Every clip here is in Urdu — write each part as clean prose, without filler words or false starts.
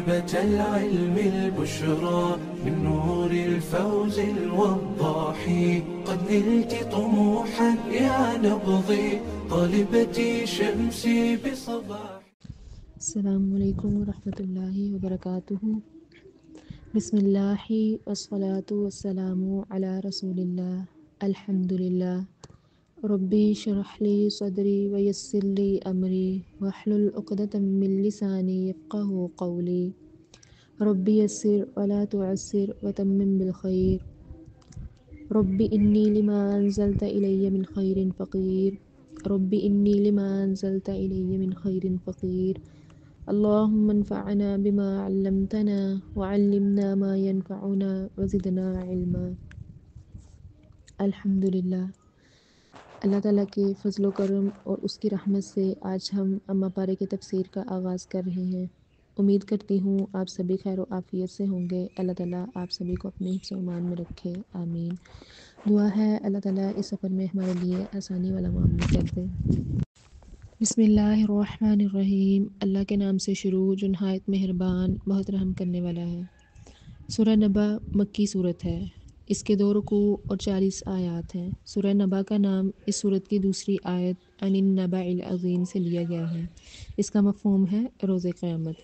طالبة العلم البشرى من نور الفوز الوضاح قد نلت طموحا يا نبضي طالبتي شمسي بصباح. السلام علیکم ورحمۃ اللہ وبرکاتہ۔ بسم اللہ والصلاة والسلام علی رسول اللہ۔ الحمد للہ ربی اشرح لی صدری ویسر لی امری واحلل عقدۃ من لسانی یفقہوا قولی ربی یسر ولا تعسر وتمم بالخیر ربی انی لما انزلت الی من خیر فقیر ربی انی لما انزلت الی من خیر فقیر اللهم انفعنا بما علمتنا وعلمنا ما ينفعنا وزدنا علما۔ الحمدللہ، اللہ تعالیٰ کے فضل و کرم اور اس کی رحمت سے آج ہم اما پارے کی تفسیر کا آغاز کر رہے ہیں۔ امید کرتی ہوں آپ سبھی خیر و عافیت سے ہوں گے۔ اللہ تعالیٰ آپ سبھی کو اپنے حفظ و امان میں رکھے، آمین۔ دعا ہے اللہ تعالیٰ اس سفر میں ہمارے لیے آسانی والا معاملہ کر دے۔ بسم اللہ الرحمن الرحیم۔ اللہ کے نام سے شروع جو نہایت مہربان بہت رحم کرنے والا ہے۔ سورہ نبا مکی صورت ہے۔ اس کے 2 رکوع اور 40 آیات ہیں۔ سورہ نبا کا نام اس صورت کی دوسری آیت عن النبأ العظیم سے لیا گیا ہے۔ اس کا مفہوم ہے روز قیامت۔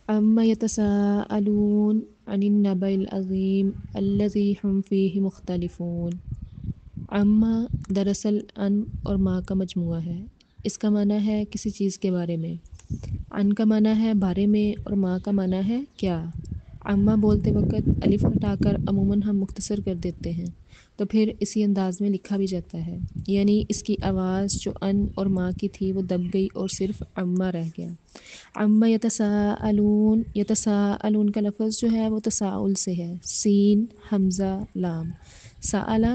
عما یتساءلون عن النبأ العظیم الذی هم فیہ مختلفون۔ عما دراصل ان اور ما کا مجموعہ ہے۔ اس کا معنی ہے کسی چیز کے بارے میں۔ ان کا معنی ہے بارے میں اور ما کا معنی ہے کیا۔ عما بولتے وقت الف ہٹا کر عموماً ہم مختصر کر دیتے ہیں، تو پھر اسی انداز میں لکھا بھی جاتا ہے، یعنی اس کی آواز جو ان اور ما کی تھی وہ دب گئی اور صرف عما رہ گیا۔ عما یتساءلون، یتساءلون کا لفظ جو ہے وہ تساؤل سے ہے، سین حمزہ لام۔ سألہ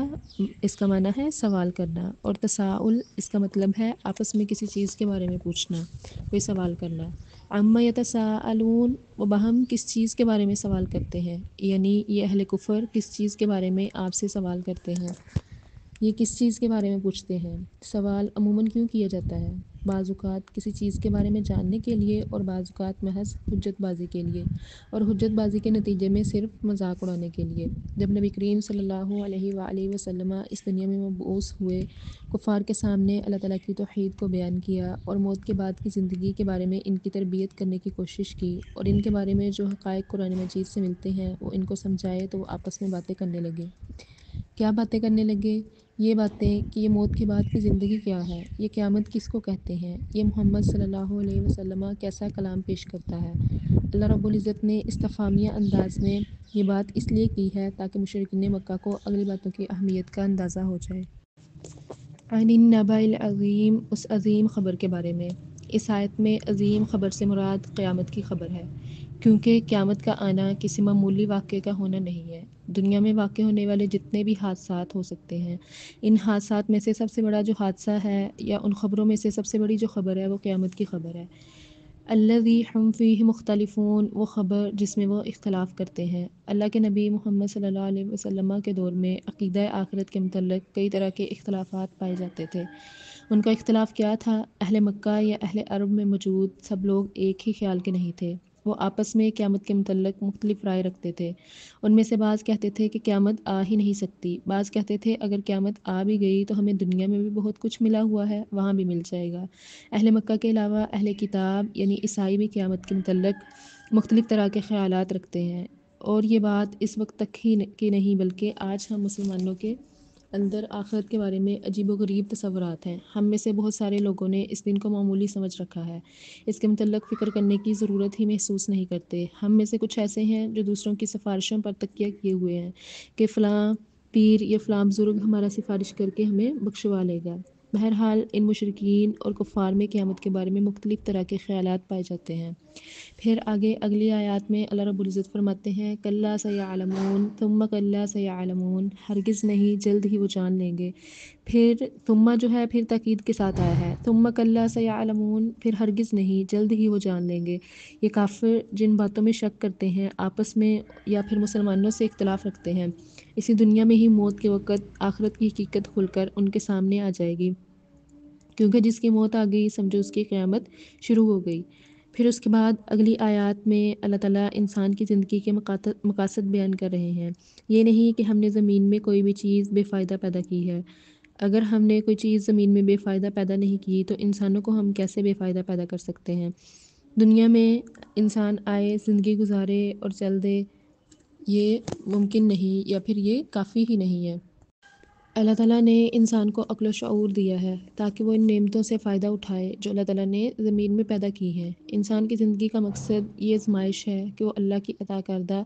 اس کا معنی ہے سوال کرنا، اور تساؤل اس کا مطلب ہے آپس میں کسی چیز کے بارے میں پوچھنا، کوئی سوال کرنا۔ عما یتساءلون، وہ باہم کس چیز کے بارے میں سوال کرتے ہیں، یعنی یہ اہل کفر کس چیز کے بارے میں آپ سے سوال کرتے ہیں، یہ کس چیز کے بارے میں پوچھتے ہیں۔ سوال عموماً کیوں کیا جاتا ہے؟ بعض اوقات کسی چیز کے بارے میں جاننے کے لیے، اور بعض اوقات محض حجت بازی کے لیے، اور حجت بازی کے نتیجے میں صرف مذاق اڑانے کے لیے۔ جب نبی کریم صلی اللہ علیہ وآلہ وسلم اس دنیا میں مبعوث ہوئے، کفار کے سامنے اللہ تعالیٰ کی توحید کو بیان کیا اور موت کے بعد کی زندگی کے بارے میں ان کی تربیت کرنے کی کوشش کی، اور ان کے بارے میں جو حقائق قرآن مجید سے ملتے ہیں وہ ان کو سمجھائے، تو وہ آپس میں باتیں کرنے لگے۔ کیا باتیں کرنے لگے؟ یہ باتیں کہ یہ موت کے بعد کی زندگی کیا ہے، یہ قیامت کس کو کہتے ہیں، یہ محمد صلی اللہ علیہ وسلم کیسا کلام پیش کرتا ہے۔ اللہ رب العزت نے استفہامیہ انداز میں یہ بات اس لیے کی ہے تاکہ مشرکین مکہ کو اگلی باتوں کی اہمیت کا اندازہ ہو جائے۔ عن النبأ العظیم، اس عظیم خبر کے بارے میں۔ اس آیت میں عظیم خبر سے مراد قیامت کی خبر ہے، کیونکہ قیامت کا آنا کسی معمولی واقعے کا ہونا نہیں ہے۔ دنیا میں واقع ہونے والے جتنے بھی حادثات ہو سکتے ہیں، ان حادثات میں سے سب سے بڑا جو حادثہ ہے، یا ان خبروں میں سے سب سے بڑی جو خبر ہے، وہ قیامت کی خبر ہے۔ الذی ہم فیہ مختلفون، وہ خبر جس میں وہ اختلاف کرتے ہیں۔ اللہ کے نبی محمد صلی اللہ علیہ وسلم کے دور میں عقیدہ آخرت کے متعلق کئی طرح کے اختلافات پائے جاتے تھے۔ ان کا اختلاف کیا تھا؟ اہل مکہ یا اہل عرب میں موجود سب لوگ ایک ہی خیال کے نہیں تھے، وہ آپس میں قیامت کے متعلق مختلف رائے رکھتے تھے۔ ان میں سے بعض کہتے تھے کہ قیامت آ ہی نہیں سکتی، بعض کہتے تھے اگر قیامت آ بھی گئی تو ہمیں دنیا میں بھی بہت کچھ ملا ہوا ہے، وہاں بھی مل جائے گا۔ اہل مکہ کے علاوہ اہل کتاب یعنی عیسائی بھی قیامت کے متعلق مختلف طرح کے خیالات رکھتے ہیں، اور یہ بات اس وقت تک ہی کی نہیں بلکہ آج ہم مسلمانوں کے اندر آخرت کے بارے میں عجیب و غریب تصورات ہیں۔ ہم میں سے بہت سارے لوگوں نے اس دن کو معمولی سمجھ رکھا ہے، اس کے متعلق فکر کرنے کی ضرورت ہی محسوس نہیں کرتے۔ ہم میں سے کچھ ایسے ہیں جو دوسروں کی سفارشوں پر تکیہ کیے ہوئے ہیں کہ فلاں پیر یا فلاں بزرگ ہمارا سفارش کر کے ہمیں بخشوا لے گا۔ بہرحال ان مشرکین اور کفار میں قیامت کے بارے میں مختلف طرح کے خیالات پائے جاتے ہیں۔ پھر آگے اگلی آیات میں اللہ رب العزت فرماتے ہیں کلا سیعلمون ثم کلا سیعلمون، ہرگز نہیں جلد ہی وہ جان لیں گے۔ پھر ثم جو ہے پھر تاکید کے ساتھ آیا ہے، ثم کلا سیعلمون، پھر ہرگز نہیں جلد ہی وہ جان لیں گے۔ یہ کافر جن باتوں میں شک کرتے ہیں آپس میں یا پھر مسلمانوں سے اختلاف رکھتے ہیں، اسی دنیا میں ہی موت کے وقت آخرت کی حقیقت کھل کر ان کے سامنے آ جائے گی، کیونکہ جس کی موت آ گئی سمجھو اس کی قیامت شروع ہو گئی۔ پھر اس کے بعد اگلی آیات میں اللہ تعالیٰ انسان کی زندگی کے مقاصد بیان کر رہے ہیں۔ یہ نہیں کہ ہم نے زمین میں کوئی بھی چیز بے فائدہ پیدا کی ہے۔ اگر ہم نے کوئی چیز زمین میں بے فائدہ پیدا نہیں کی تو انسانوں کو ہم کیسے بے فائدہ پیدا کر سکتے ہیں؟ دنیا میں انسان آئے، زندگی گزارے اور چل دے، یہ ممکن نہیں، یا پھر یہ کافی ہی نہیں ہے۔ اللہ تعالیٰ نے انسان کو عقل و شعور دیا ہے تاکہ وہ ان نعمتوں سے فائدہ اٹھائے جو اللہ تعالیٰ نے زمین میں پیدا کی ہیں۔ انسان کی زندگی کا مقصد یہ آزمائش ہے کہ وہ اللہ کی عطا کردہ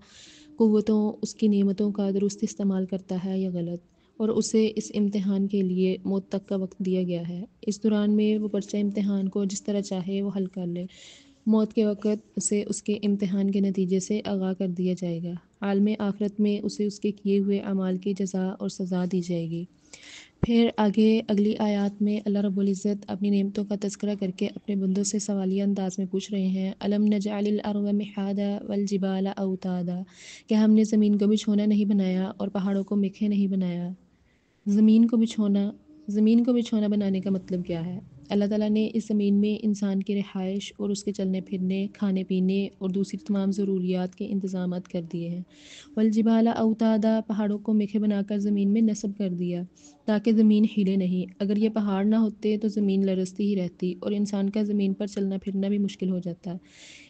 قوتوں، اس کی نعمتوں کا درست استعمال کرتا ہے یا غلط، اور اسے اس امتحان کے لیے موت تک کا وقت دیا گیا ہے۔ اس دوران میں وہ پرچہ امتحان کو جس طرح چاہے وہ حل کر لے۔ موت کے وقت اسے اس کے امتحان کے نتیجے سے آگاہ کر دیا جائے گا۔ عالم آخرت میں اسے اس کے کیے ہوئے اعمال کی جزا اور سزا دی جائے گی۔ پھر آگے اگلی آیات میں اللہ رب العزت اپنی نعمتوں کا تذکرہ کر کے اپنے بندوں سے سوالیہ انداز میں پوچھ رہے ہیں، الم نجعل الارض مہادا والجبال اوتادا، کیا ہم نے زمین کو بچھونا نہیں بنایا اور پہاڑوں کو میکھے نہیں بنایا؟ زمین کو بچھونا بنانے کا مطلب کیا ہے؟ اللہ تعالیٰ نے اس زمین میں انسان کی رہائش اور اس کے چلنے پھرنے، کھانے پینے اور دوسری تمام ضروریات کے انتظامات کر دیے ہیں۔ والجبال اوتادا، پہاڑوں کو میکھے بنا کر زمین میں نصب کر دیا تاکہ زمین ہلے نہیں۔ اگر یہ پہاڑ نہ ہوتے تو زمین لرزتی ہی رہتی اور انسان کا زمین پر چلنا پھرنا بھی مشکل ہو جاتا۔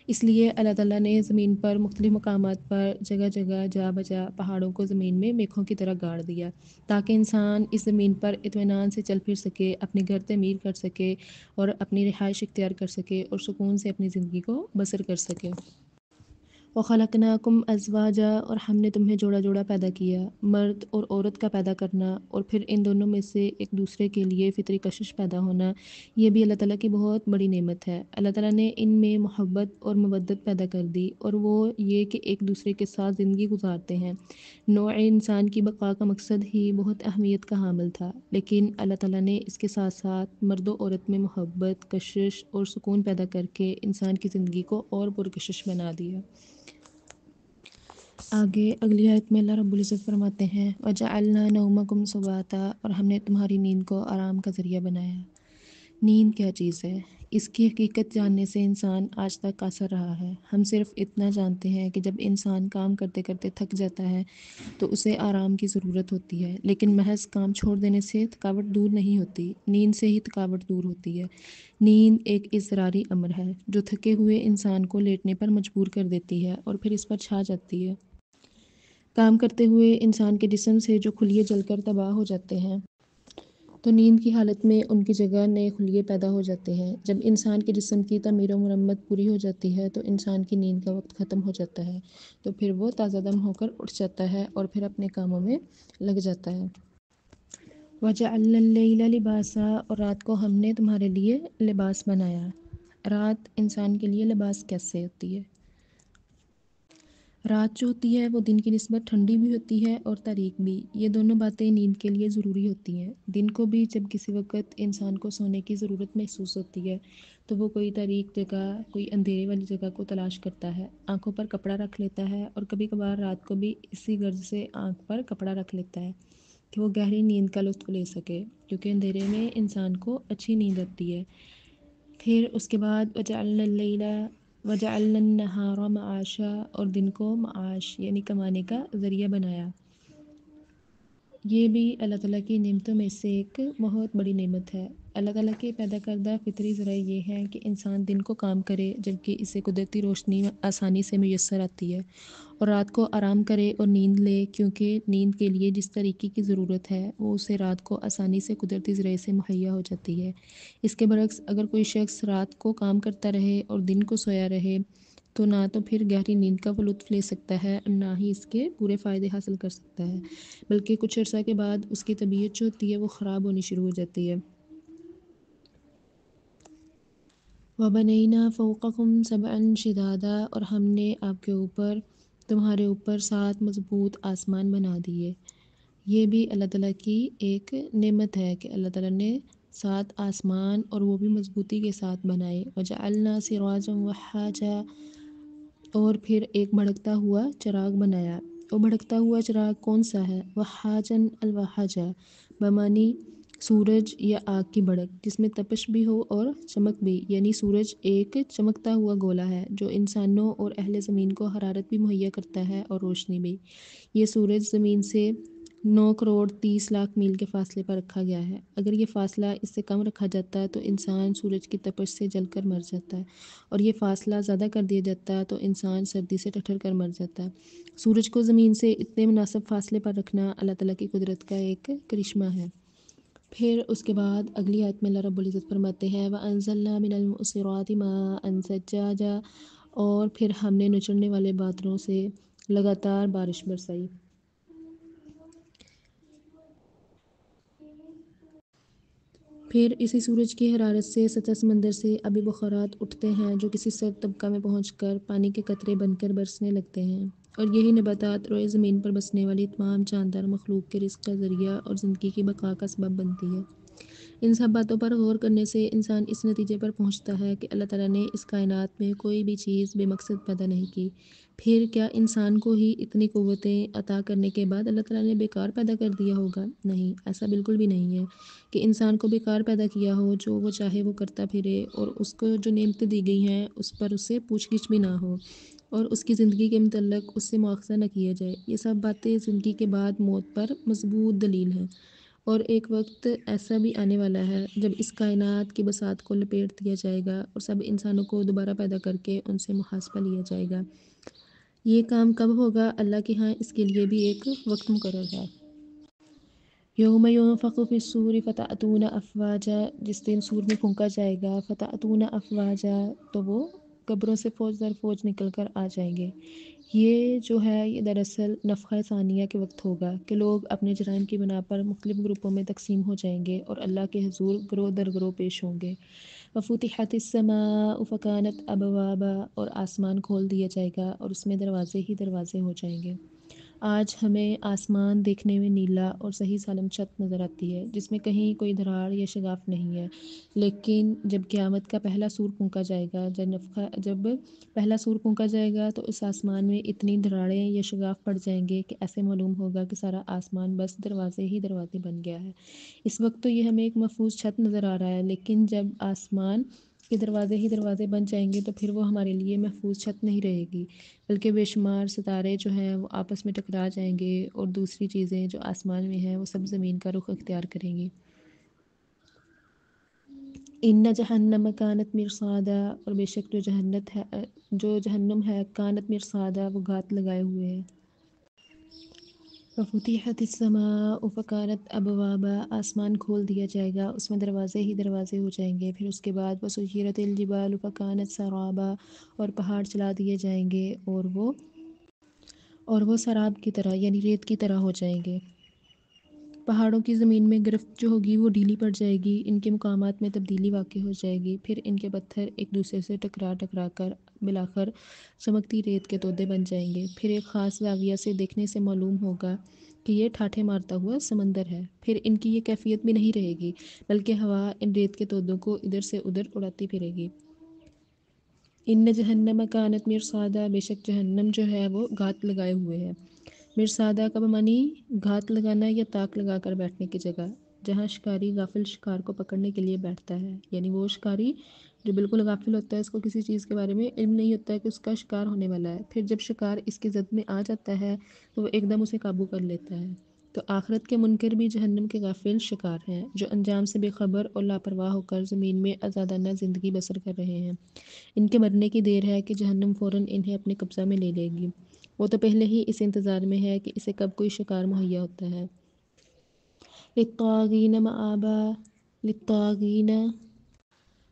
اس لیے اللہ تعالیٰ نے زمین پر مختلف مقامات پر جگہ جگہ جا بجا پہاڑوں کو زمین میں میکھوں کی طرح گاڑ دیا تاکہ انسان اس زمین پر اطمینان سے چل پھر سکے، اپنے گھر تعمیر کر سکے اور اپنی رہائش اختیار کر سکے اور سکون سے اپنی زندگی کو بسر کر سکے۔ وَخَلَقْنَاكُمْ أَزْوَاجًا، اور ہم نے تمہیں جوڑا جوڑا پیدا کیا، مرد اور عورت کا پیدا کرنا اور پھر ان دونوں میں سے ایک دوسرے کے لیے فطری کشش پیدا ہونا، یہ بھی اللہ تعالیٰ کی بہت بڑی نعمت ہے۔ اللہ تعالیٰ نے ان میں محبت اور مودت پیدا کر دی، اور وہ یہ کہ ایک دوسرے کے ساتھ زندگی گزارتے ہیں۔ نوع انسان کی بقا کا مقصد ہی بہت اہمیت کا حامل تھا، لیکن اللہ تعالیٰ نے اس کے ساتھ ساتھ مرد و عورت میں محبت، کشش اور سکون پیدا کر کے انسان کی زندگی کو اور پرکشش بنا دیا۔ آگے اگلی آیت میں اللہ رب العزت فرماتے ہیں، وَجَعَلْنَا نَوْمَكُمْ سُبَاتًا، اور ہم نے تمہاری نیند کو آرام کا ذریعہ بنایا۔ نیند کیا چیز ہے؟ اس کی حقیقت جاننے سے انسان آج تک قاصر رہا ہے۔ ہم صرف اتنا جانتے ہیں کہ جب انسان کام کرتے کرتے تھک جاتا ہے تو اسے آرام کی ضرورت ہوتی ہے، لیکن محض کام چھوڑ دینے سے تھکاوٹ دور نہیں ہوتی، نیند سے ہی تھکاوٹ دور ہوتی ہے۔ نیند ایک اضطراری امر ہے جو تھکے ہوئے انسان کو لیٹنے پر مجبور کر دیتی ہے اور پھر اس پر چھا جاتی ہے۔ کام کرتے ہوئے انسان کے جسم سے جو خلیے جل کر تباہ ہو جاتے ہیں تو نیند کی حالت میں ان کی جگہ نئے خلیے پیدا ہو جاتے ہیں۔ جب انسان کے جسم کی تعمیر و مرمت پوری ہو جاتی ہے تو انسان کی نیند کا وقت ختم ہو جاتا ہے، تو پھر وہ تازہ دم ہو کر اٹھ جاتا ہے اور پھر اپنے کاموں میں لگ جاتا ہے۔ وَجَعَلْنَا اللَّيْلَ لِبَاسًا، اور رات کو ہم نے تمہارے لیے لباس بنایا۔ رات انسان کے لیے لباس کیسے ہوتی ہے؟ رات جو ہوتی ہے وہ دن کی نسبت ٹھنڈی بھی ہوتی ہے اور تاریک بھی۔ یہ دونوں باتیں نیند کے لیے ضروری ہوتی ہیں۔ دن کو بھی جب کسی وقت انسان کو سونے کی ضرورت محسوس ہوتی ہے تو وہ کوئی تاریک جگہ، کوئی اندھیرے والی جگہ کو تلاش کرتا ہے، آنکھوں پر کپڑا رکھ لیتا ہے، اور کبھی کبھار رات کو بھی اسی غرض سے آنکھ پر کپڑا رکھ لیتا ہے کہ وہ گہری نیند کا لطف لے سکے، کیونکہ اندھیرے میں انسان کو اچھی نیند آتی ہے۔ پھر اس کے بعد وَجَعَلْنَا اللَّيْلَ وَجَعَلْنَا النَّهَارَ مَعَاشًا، اور دن کو معاش یعنی کمانے کا ذریعہ بنایا۔ یہ بھی اللہ تعالیٰ کی نعمتوں میں سے ایک بہت بڑی نعمت ہے۔ اللہ تعالیٰ کے پیدا کردہ فطری ذرائع یہ ہے کہ انسان دن کو کام کرے جبکہ اسے قدرتی روشنی آسانی سے میسر آتی ہے، اور رات کو آرام کرے اور نیند لے، کیونکہ نیند کے لیے جس طریقے کی ضرورت ہے وہ اسے رات کو آسانی سے قدرتی ذرائع سے مہیا ہو جاتی ہے۔ اس کے برعکس اگر کوئی شخص رات کو کام کرتا رہے اور دن کو سویا رہے تو نہ تو پھر گہری نیند کا وہ لطف لے سکتا ہے اور نہ ہی اس کے پورے فائدے حاصل کر سکتا ہے، بلکہ کچھ عرصہ کے بعد اس کی طبیعت جو ہوتی ہے وہ خراب ہونی شروع ہو جاتی ہے۔ وَبَنَيْنَا فَوْقَكُمْ سَبْعًا شِدَادًا، اور ہم نے آپ کے اوپر، تمہارے اوپر 7 مضبوط آسمان بنا دیے۔ یہ بھی اللہ تعالیٰ کی ایک نعمت ہے کہ اللہ تعالیٰ نے 7 آسمان اور وہ بھی مضبوطی کے ساتھ بنائے۔ وَجَعَلْنَا سِرَاجًا وَهَّاجًا، اور پھر ایک بھڑکتا ہوا چراغ بنایا۔ وہ بھڑکتا ہوا چراغ کون سا ہے؟ وَهَّاجًا الْوَهَّاجَ، بمانی سورج یا آگ کی بھڑک جس میں تپش بھی ہو اور چمک بھی، یعنی سورج ایک چمکتا ہوا گولا ہے جو انسانوں اور اہل زمین کو حرارت بھی مہیا کرتا ہے اور روشنی بھی۔ یہ سورج زمین سے 9,30,00,000 میل کے فاصلے پر رکھا گیا ہے۔ اگر یہ فاصلہ اس سے کم رکھا جاتا تو انسان سورج کی تپش سے جل کر مر جاتا، اور یہ فاصلہ زیادہ کر دیا جاتا تو انسان سردی سے ٹھٹر کر مر جاتا۔ سورج کو زمین سے اتنے مناسب فاصلے پر رکھنا اللہ تعالیٰ کی قدرت کا ایک کرشمہ ہے۔ پھر اس کے بعد اگلی آیت میں اللہ رب العزت فرماتے ہیں وَأَنزَلْنَا مِنَ الْمُعْصِرَاتِ مَاءً ثَجَّاجًا، اور پھر ہم نے نچڑنے والے بادلوں سے لگاتار بارش برسائی۔ پھر اسی سورج کی حرارت سے سطح سمندر سے آبی بخارات اٹھتے ہیں جو کسی سرد طبقہ میں پہنچ کر پانی کے قطرے بن کر برسنے لگتے ہیں، اور یہی نباتات روئے زمین پر بسنے والی تمام جاندار مخلوق کے رزق کا ذریعہ اور زندگی کی بقا کا سبب بنتی ہے۔ ان سب باتوں پر غور کرنے سے انسان اس نتیجے پر پہنچتا ہے کہ اللہ تعالیٰ نے اس کائنات میں کوئی بھی چیز بے مقصد پیدا نہیں کی۔ پھر کیا انسان کو ہی اتنی قوتیں عطا کرنے کے بعد اللہ تعالیٰ نے بیکار پیدا کر دیا ہوگا؟ نہیں، ایسا بالکل بھی نہیں ہے کہ انسان کو بیکار پیدا کیا ہو، جو وہ چاہے وہ کرتا پھرے، اور اس کو جو نعمتیں دی گئی ہیں اس پر اسے پوچھ گچھ بھی نہ ہو، اور اس کی زندگی کے متعلق اس سے مواخذہ نہ کیا جائے۔ یہ سب باتیں زندگی کے بعد موت پر مضبوط دلیل ہیں، اور ایک وقت ایسا بھی آنے والا ہے جب اس کائنات کی بساط کو لپیٹ دیا جائے گا اور سب انسانوں کو دوبارہ پیدا کر کے ان سے محاسبہ لیا جائے گا۔ یہ کام کب ہوگا؟ اللہ کے ہاں اس کے لیے بھی ایک وقت مقرر ہے۔ یوم ينفخ فی الصور فتأتون افواجا، جس دن سور میں پھونکا جائے گا، فتأتون افواجا، تو وہ قبروں سے فوج در فوج نکل کر آ جائیں گے۔ یہ جو ہے یہ دراصل نفخہ ثانیہ کے وقت ہوگا کہ لوگ اپنے جرائم کی بنا پر مختلف گروپوں میں تقسیم ہو جائیں گے اور اللہ کے حضور گروہ در گروہ پیش ہوں گے۔ وفتحت السماء فکانت ابوابا، اور آسمان کھول دیا جائے گا اور اس میں دروازے ہی دروازے ہو جائیں گے۔ آج ہمیں آسمان دیکھنے میں نیلا اور صحیح سالم چھت نظر آتی ہے جس میں کہیں کوئی دھراڑ یا شگاف نہیں ہے، لیکن جب قیامت کا پہلا سور پھونکا جائے گا، جب پہلا سور پھونکا جائے گا تو اس آسمان میں اتنی دھراڑیں یا شگاف پڑ جائیں گے کہ ایسے معلوم ہوگا کہ سارا آسمان بس دروازے ہی دروازے بن گیا ہے۔ اس وقت تو یہ ہمیں ایک محفوظ چھت نظر آ رہا ہے، لیکن جب آسمان کے دروازے ہی دروازے بن جائیں گے تو پھر وہ ہمارے لیے محفوظ چھت نہیں رہے گی، بلکہ بے شمار ستارے جو ہیں وہ آپس میں ٹکرا جائیں گے، اور دوسری چیزیں جو آسمان میں ہیں وہ سب زمین کا رخ اختیار کریں گی۔ ان جہنم کانت مرصادا، اور بے شک جو جہنم ہے کانت مرصادا، وہ گھات لگائے ہوئے ہے۔ وفتحت السماء فکانت ابوابا، آسمان کھول دیا جائے گا، اس میں دروازے ہی دروازے ہو جائیں گے۔ پھر اس کے بعد وسیرت الجبال فکانت سرابا، اور پہاڑ چلا دیے جائیں گے اور وہ سراب کی طرح یعنی ریت کی طرح ہو جائیں گے۔ پہاڑوں کی زمین میں گرفت جو ہوگی وہ ڈھیلی پڑ جائے گی، ان کے مقامات میں تبدیلی واقع ہو جائے گی، پھر ان کے پتھر ایک دوسرے سے ٹکرا کر بالآخر چمکتی ریت کے تودے بن جائیں گے۔ پھر ایک خاص زاویہ سے دیکھنے سے معلوم ہوگا کہ یہ ٹھاٹھے مارتا ہوا سمندر ہے۔ پھر ان کی یہ کیفیت بھی نہیں رہے گی، بلکہ ہوا ان ریت کے تودوں کو ادھر سے ادھر اڑاتی پھرے گی۔ ان جہنم کانت مرصادا، بے شک جہنم جو ہے وہ گھات لگائے ہوئے ہے۔ مرصادہ کا معنی گھات لگانا یا تاک لگا کر بیٹھنے کی جگہ، جہاں شکاری غافل شکار کو پکڑنے کے لیے بیٹھتا ہے، یعنی وہ شکاری جو بالکل غافل ہوتا ہے، اس کو کسی چیز کے بارے میں علم نہیں ہوتا ہے کہ اس کا شکار ہونے والا ہے، پھر جب شکار اس کی زد میں آ جاتا ہے تو وہ ایک دم اسے قابو کر لیتا ہے۔ تو آخرت کے منکر بھی جہنم کے غافل شکار ہیں جو انجام سے بے خبر اور لاپرواہ ہو کر زمین میں آزادانہ زندگی بسر کر رہے ہیں۔ ان کے مرنے کی دیر ہے کہ جہنم فوراً انہیں اپنے قبضہ میں لے لے گی، وہ تو پہلے ہی اس انتظار میں ہے کہ اسے کب کوئی شکار مہیا ہوتا ہے۔ للطاغین مآبا، للطاغین،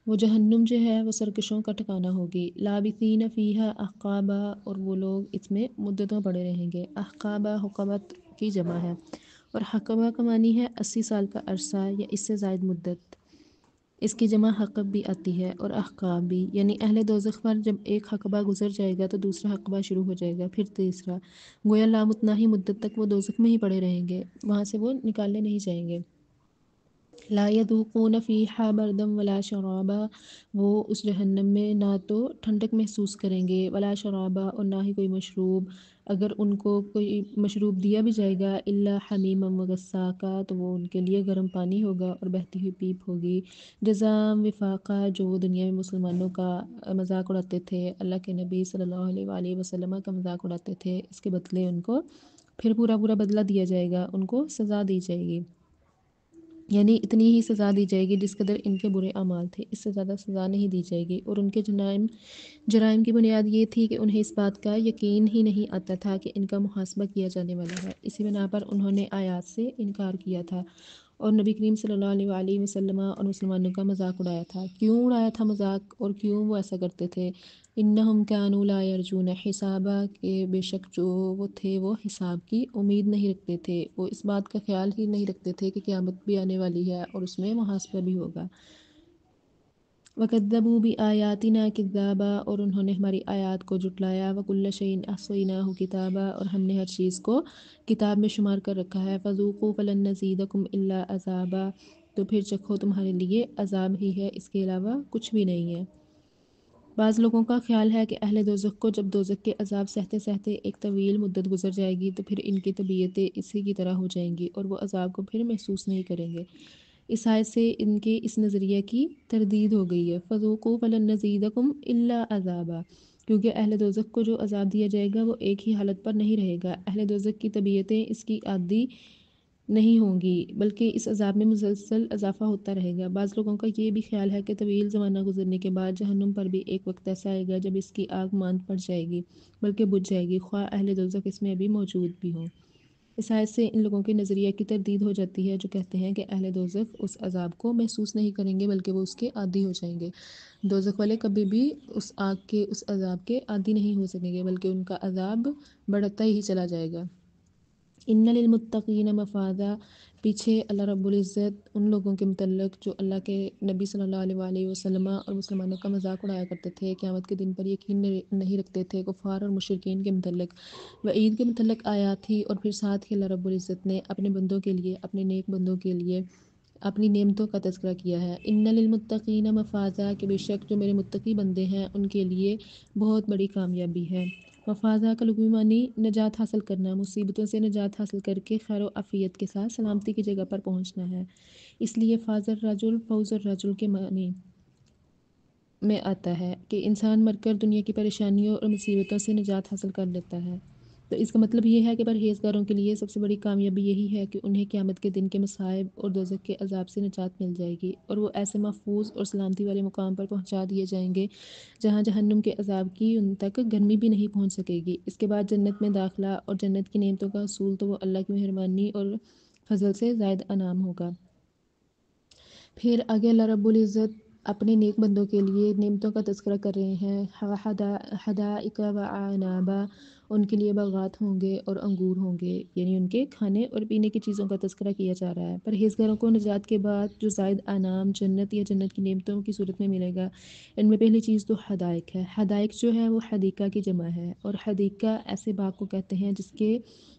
وہ جہنم جو ہے وہ سرکشوں کا ٹھکانہ ہوگی۔ لابثین فیہا احقابا، اور وہ لوگ اس میں مدتوں پڑے رہیں گے۔ احقابا حقبت کی جمع ہے، اور حقبہ کا معنی ہے 80 سال کا عرصہ یا اس سے زائد مدت۔ اس کی جمع حقب بھی آتی ہے اور احقاب بھی، یعنی اہل دوزخ پر جب ایک حقبہ گزر جائے گا تو دوسرا حقبہ شروع ہو جائے گا، پھر تیسرا، گویا لامتناہی مدت تک وہ دوزخ میں ہی پڑے رہیں گے، وہاں سے وہ نکالے نہیں جائیں گے۔ لا یذوقون فیہا بردا ولا شرابا، وہ اس جہنم میں نہ تو ٹھنڈک محسوس کریں گے ولا شرابا، اور نہ ہی کوئی مشروب، اگر ان کو کوئی مشروب دیا بھی جائے گا الا حمیما وغساقا، تو وہ ان کے لیے گرم پانی ہوگا اور بہتی ہوئی پیپ ہوگی، جزاء وفاقا، جو وہ دنیا میں مسلمانوں کا مذاق اڑاتے تھے، اللہ کے نبی صلی اللہ علیہ وآلہ وسلم کا مذاق اڑاتے تھے، اس کے بدلے ان کو پھر پورا بدلہ دیا جائے گا، ان کو سزا دی جائے گی، یعنی اتنی ہی سزا دی جائے گی جس قدر ان کے برے اعمال تھے، اس سے زیادہ سزا نہیں دی جائے گی۔ اور ان کے جرائم کی بنیاد یہ تھی کہ انہیں اس بات کا یقین ہی نہیں آتا تھا کہ ان کا محاسبہ کیا جانے والا ہے، اسی بنا پر انہوں نے آیات سے انکار کیا تھا اور نبی کریم صلی اللہ علیہ وآلہ وسلم اور مسلمانوں کا مذاق اڑایا تھا۔ کیوں اڑایا تھا مذاق اور کیوں وہ ایسا کرتے تھے؟ انہم کانوا لا یرجون حسابا، کہ بے شک جو وہ تھے وہ حساب کی امید نہیں رکھتے تھے، وہ اس بات کا خیال ہی نہیں رکھتے تھے کہ قیامت بھی آنے والی ہے اور اس میں محاسبہ بھی ہوگا۔ وَكَذَّبُوا بِآيَاتِنَا كِذَّابًا، اور انہوں نے ہماری آیات کو جھٹلایا، وَكُلَّ شَيْءٍ أَحْصَيْنَاهُ كِتَابًا، اور ہم نے ہر چیز کو کتاب میں شمار کر رکھا ہے، فَذُوقُوا فَلَن نَّزِيدَكُمْ إِلَّا عَذَابًا، تو پھر چکھو تمہارے لیے عذاب ہی ہے، اس کے علاوہ کچھ بھی نہیں ہے۔ بعض لوگوں کا خیال ہے کہ اہل دوزخ کو جب دوزخ کے عذاب سہتے سہتے ایک طویل مدت گزر جائے گی تو پھر ان کی طبیعتیں اسی کی طرح ہو جائیں گی اور وہ عذاب کو پھر محسوس نہیں کریں گے۔ اس آیت سے ان کے اس نظریہ کی تردید ہو گئی ہے، فَذُوقُوا فَلَن نَّزِيدَكُمْ إِلَّا عَذَابًا، کیونکہ اہل دوزخ کو جو عذاب دیا جائے گا وہ ایک ہی حالت پر نہیں رہے گا، اہل دوزخ کی طبیعتیں اس کی عادی نہیں ہوں گی بلکہ اس عذاب میں مسلسل اضافہ ہوتا رہے گا۔ بعض لوگوں کا یہ بھی خیال ہے کہ طویل زمانہ گزرنے کے بعد جہنم پر بھی ایک وقت ایسا آئے گا جب اس کی آگ ماند پڑ جائے گی بلکہ بجھ جائے گی، خواہ اہل دوزخ اس میں ابھی موجود بھی ہوں۔ اس آیت سے ان لوگوں کے نظریہ کی تردید ہو جاتی ہے جو کہتے ہیں کہ اہل دوزخ اس عذاب کو محسوس نہیں کریں گے بلکہ وہ اس کے عادی ہو جائیں گے۔ دوزخ والے کبھی بھی اس آگ کے اس عذاب کے عادی نہیں ہو سکیں گے بلکہ ان کا عذاب بڑھتا ہی چلا جائے گا۔ ان للمتقین مفازا، پیچھے اللہ رب العزت ان لوگوں کے متعلق جو اللہ کے نبی صلی اللہ علیہ وآلہ وسلم اور مسلمانوں کا مذاق اڑایا کرتے تھے، قیامت کے دن پر یقین نہیں رکھتے تھے، کفار اور مشرکین کے متعلق وعید کے متعلق آیات تھی، اور پھر ساتھ ہی اللہ رب العزت نے اپنے بندوں کے لیے، اپنے نیک بندوں کے لیے اپنی نعمتوں کا تذکرہ کیا ہے۔ ان للمتقین مفازا، کہ بے شک جو میرے متقی بندے ہیں ان کے لیے بہت بڑی کامیابی ہے۔ مفازہ کا لغوی معنی نجات حاصل کرنا، مصیبتوں سے نجات حاصل کر کے خیر و عافیت کے ساتھ سلامتی کی جگہ پر پہنچنا ہے، اس لیے فاز الرجل فوز الرجل کے معنی میں آتا ہے کہ انسان مر کر دنیا کی پریشانیوں اور مصیبتوں سے نجات حاصل کر لیتا ہے۔ تو اس کا مطلب یہ ہے کہ پرہیزگاروں کے لیے سب سے بڑی کامیابی یہی ہے کہ انہیں قیامت کے دن کے مصائب اور دوزخ کے عذاب سے نجات مل جائے گی اور وہ ایسے محفوظ اور سلامتی والے مقام پر پہنچا دیے جائیں گے جہاں جہنم کے عذاب کی ان تک گرمی بھی نہیں پہنچ سکے گی۔ اس کے بعد جنت میں داخلہ اور جنت کی نعمتوں کا حصول تو وہ اللہ کی مہربانی اور فضل سے زائد انعام ہوگا۔ پھر آگے اللہ رب العزت اپنے نیک بندوں کے لیے نعمتوں کا تذکرہ کر رہے ہیں، حدائق و اعنابا، ان کے لیے باغات ہوں گے اور انگور ہوں گے، یعنی ان کے کھانے اور پینے کی چیزوں کا تذکرہ کیا جا رہا ہے۔ پرہیزگاروں کو نجات کے بعد جو زائد انعام جنت یا جنت کی نعمتوں کی صورت میں ملے گا، ان میں پہلی چیز تو حدائق ہے۔ حدائق جو ہے وہ حدیقہ کی جمع ہے، اور حدیقہ ایسے باغ کو کہتے ہیں جس کے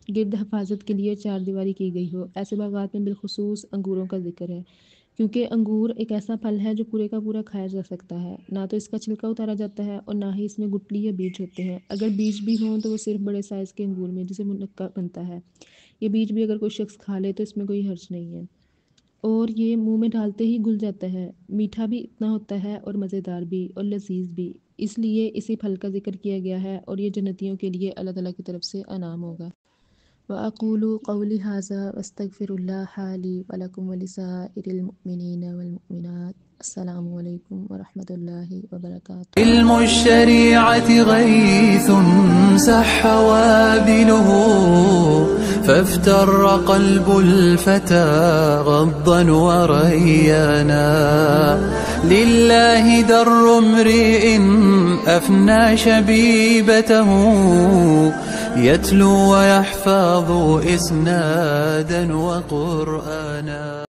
گرد حفاظت کے لیے چار دیواری کی گئی ہو۔ ایسے باغات میں بالخصوص انگوروں کا ذکر ہے، کیونکہ انگور ایک ایسا پھل ہے جو پورے کا پورا کھایا جا سکتا ہے، نہ تو اس کا چھلکا اتارا جاتا ہے اور نہ ہی اس میں گٹلی یا بیج ہوتے ہیں، اگر بیج بھی ہوں تو وہ صرف بڑے سائز کے انگور میں جسے منقع بنتا ہے، یہ بیج بھی اگر کوئی شخص کھا لے تو اس میں کوئی حرج نہیں ہے، اور یہ منہ میں ڈالتے ہی گل جاتا ہے، میٹھا بھی اتنا ہوتا ہے اور مزیدار بھی اور لذیذ بھی، اس لیے اسی پھل کا ذکر کیا گیا ہے، اور یہ جنتیوں کے لیے اللہ تعالیٰ کی طرف سے انعام ہوگا۔ وَأَقُولُ قَوْلِي هَٰذَا وَأَسْتَغْفِرُ اللَّهَ لِي وَلَكُمْ وَلِسَائِرِ الْمُؤْمِنِينَ وَالْمُؤْمِنَاتِ۔ السلام علیکم ورحمۃ اللہ وبرکاتہ۔ علم الشريعة غيث سح وابله، فافتر قلب الفتى غضا وريانا، لله در امرئ أفنى شبيبته، يتلو ويحفظ إسنادا وقرآنا۔